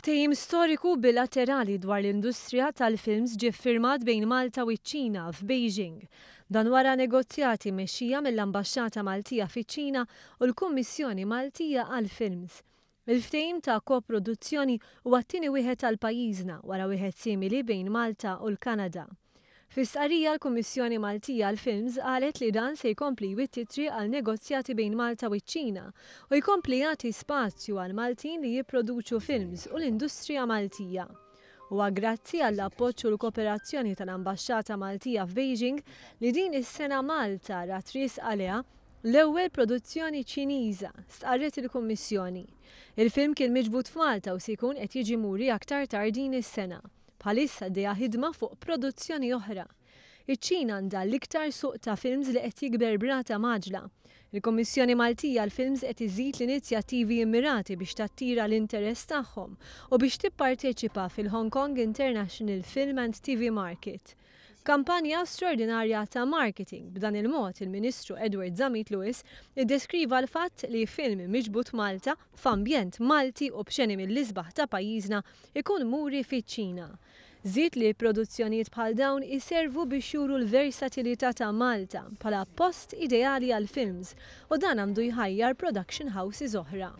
Ftehim storiku bilaterali dwar l-industrija tal-films ġie ffirmat bejn Malta u ċ-Ċina f'Beijing. Dan wara negozjati mexxija mill-Ambaxxata Maltija fiċ-Ċina u l-Kummissjoni Maltija għall-Films. Il-ftehim ta' koproduzzjoni huwa t-tieni wieħed tal-pajjiżna wara wieħed simili bejn Malta u l-Kanada. Fis-sqarrija l-Kummissjoni Maltija għall-Films qalet li dan se jkompli jwittitri għal negozjati bejn Malta u ċ-Ċina u jkompli jagħti spazju għal Maltin li jipproduċu films u l-industrija Maltija. Huwa grazzi għall appoġġ u l-kooperazzjoni tal-Ambaxxata Maltija f'Beijing li din is-sena Malta rat risq għaliha l-ewwel produzzjoni Ċiniża stqarret il-Kummissjoni. Il-film kien miġbud f'Malta u se jkun qed jiġi muri aktar tard din is-sena. Bħalissa dejja ħidma fuq produzzjoni oħra. Iċ-Ċina għandha l-iktar suq ta' films li qed jikber b'rata maġla. Il-Kummissjoni Maltija għall-Films qed iżid l-inizjattivi immirati biex tattira l-interess tagħhom u biex tipparteċipa fil-Hong Kong International Film and TV Market. Kampanja straordinarja ta' marketing b'dan il-mod il-Ministru Edward Zamit Lewis iddeskriva l-fatt li film miġbud Malta f'ambjent Malti u b'xeni mill-isbaħ ta' pajjiżna ikun muri fiċ-Ċina. Żied li produzzjonijiet bħal dawn iservu biex juru l-versatilità ta' Malta bħala post ideali għal films u dan għandu jħajjar production houses oħra.